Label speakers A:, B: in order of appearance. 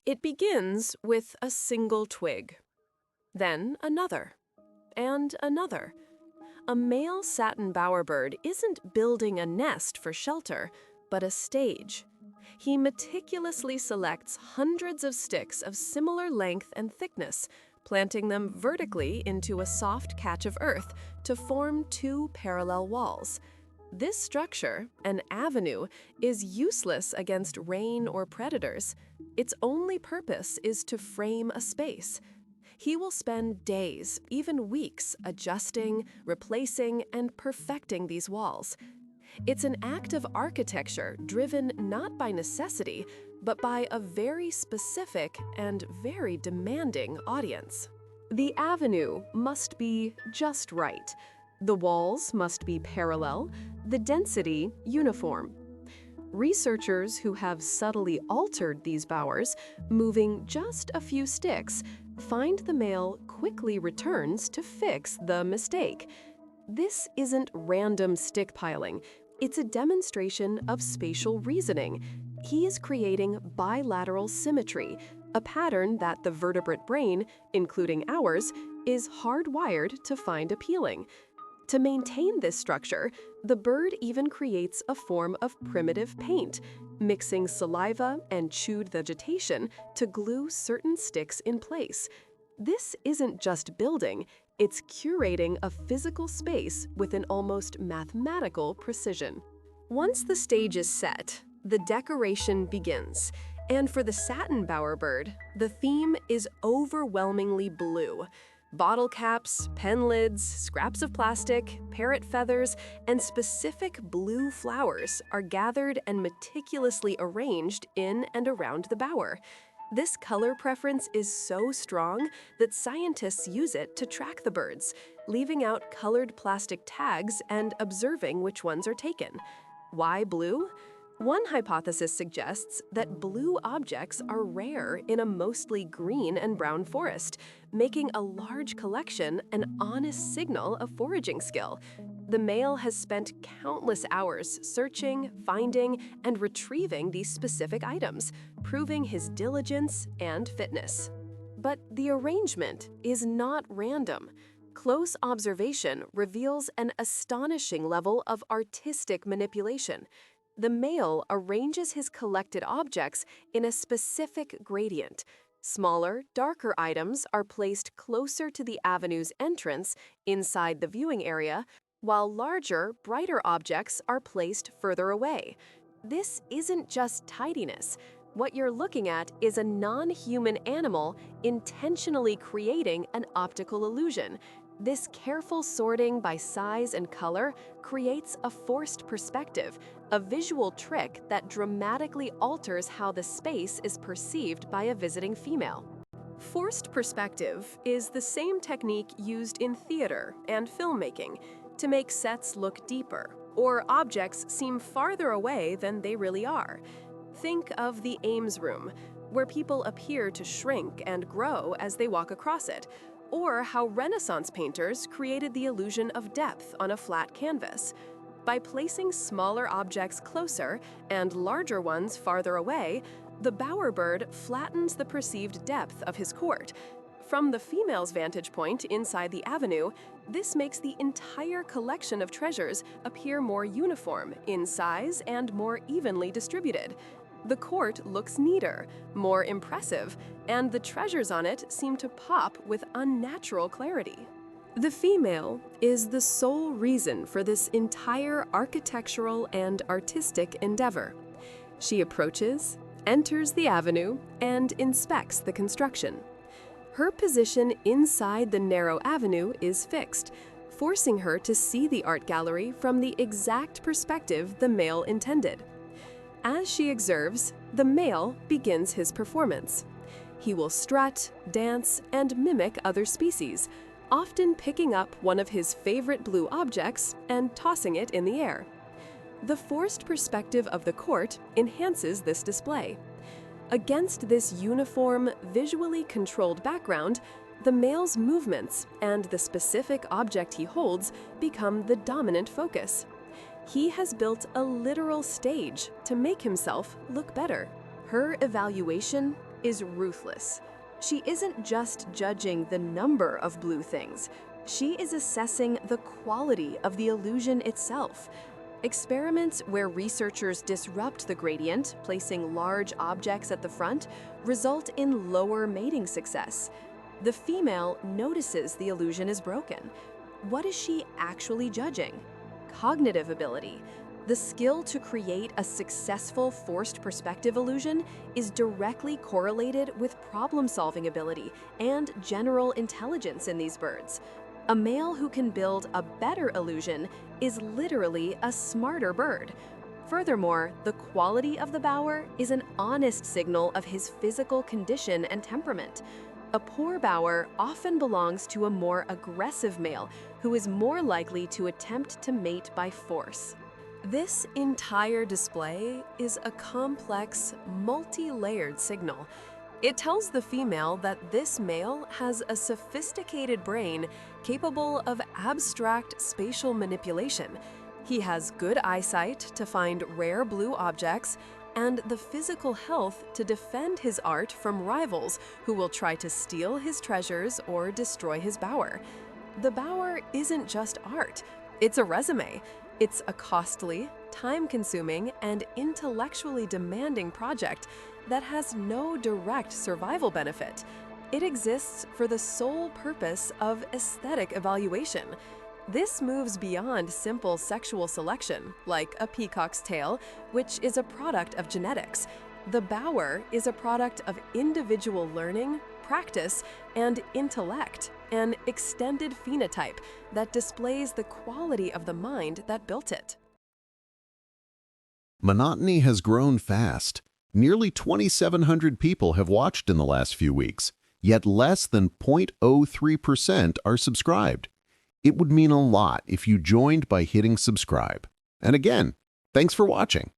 A: It begins with a single twig, then another, and another. A male satin bowerbird isn't building a nest for shelter, but a stage. He meticulously selects hundreds of sticks of similar length and thickness, planting them vertically into a soft catch of earth to form two parallel walls. This structure, an avenue, is useless against rain or predators. Its only purpose is to frame a space. He will spend days, even weeks, adjusting, replacing, and perfecting these walls. It's an act of architecture driven not by necessity, but by a very specific and very demanding audience. The avenue must be just right. The walls must be parallel, the density uniform. Researchers who have subtly altered these bowers, moving just a few sticks, find the male quickly returns to fix the mistake. This isn't random stick piling, it's a demonstration of spatial reasoning. He is creating bilateral symmetry, a pattern that the vertebrate brain, including ours, is hardwired to find appealing. To maintain this structure, the bird even creates a form of primitive paint, mixing saliva and chewed vegetation to glue certain sticks in place. This isn't just building, it's curating a physical space with an almost mathematical precision. Once the stage is set, the decoration begins. And for the satin bowerbird, the theme is overwhelmingly blue. Bottle caps, pen lids, scraps of plastic, parrot feathers, and specific blue flowers are gathered and meticulously arranged in and around the bower. This color preference is so strong that scientists use it to track the birds, leaving out colored plastic tags and observing which ones are taken. Why blue? One hypothesis suggests that blue objects are rare in a mostly green and brown forest, making a large collection an honest signal of foraging skill. The male has spent countless hours searching, finding, and retrieving these specific items, proving his diligence and fitness. But the arrangement is not random. Close observation reveals an astonishing level of artistic manipulation. The male arranges his collected objects in a specific gradient. Smaller, darker items are placed closer to the avenue's entrance inside the viewing area, while larger, brighter objects are placed further away. This isn't just tidiness. What you're looking at is a non-human animal intentionally creating an optical illusion. This careful sorting by size and color creates a forced perspective, a visual trick that dramatically alters how the space is perceived by a visiting female. Forced perspective is the same technique used in theater and filmmaking to make sets look deeper, or objects seem farther away than they really are. Think of the Ames room, where people appear to shrink and grow as they walk across it, or how Renaissance painters created the illusion of depth on a flat canvas. By placing smaller objects closer and larger ones farther away, the bowerbird flattens the perceived depth of his court. From the female's vantage point inside the avenue, this makes the entire collection of treasures appear more uniform in size and more evenly distributed. The court looks neater, more impressive, and the treasures on it seem to pop with unnatural clarity. The female is the sole reason for this entire architectural and artistic endeavor. She approaches, enters the avenue, and inspects the construction. Her position inside the narrow avenue is fixed, forcing her to see the art gallery from the exact perspective the male intended. As she observes, the male begins his performance. He will strut, dance, and mimic other species, often picking up one of his favorite blue objects and tossing it in the air. The forced perspective of the court enhances this display. Against this uniform, visually controlled background, the male's movements and the specific object he holds become the dominant focus. He has built a literal stage to make himself look better. Her evaluation is ruthless. She isn't just judging the number of blue things. She is assessing the quality of the illusion itself. Experiments where researchers disrupt the gradient, placing large objects at the front, result in lower mating success. The female notices the illusion is broken. What is she actually judging? Cognitive ability. The skill to create a successful forced perspective illusion is directly correlated with problem-solving ability and general intelligence in these birds. A male who can build a better illusion is literally a smarter bird. Furthermore, the quality of the bower is an honest signal of his physical condition and temperament. A poor bower often belongs to a more aggressive male who is more likely to attempt to mate by force. This entire display is a complex, multi-layered signal. It tells the female that this male has a sophisticated brain capable of abstract spatial manipulation. He has good eyesight to find rare blue objects and the physical health to defend his art from rivals who will try to steal his treasures or destroy his bower. The bower isn't just art, it's a resume. It's a costly, time-consuming, and intellectually demanding project that has no direct survival benefit. It exists for the sole purpose of aesthetic evaluation. This moves beyond simple sexual selection, like a peacock's tail, which is a product of genetics. The bower is a product of individual learning, practice, and intellect, an extended phenotype that displays the quality of the mind that built it.
B: Monotony has grown fast. Nearly 2,700 people have watched in the last few weeks, yet less than 0.03% are subscribed. It would mean a lot if you joined by hitting subscribe. And again, thanks for watching.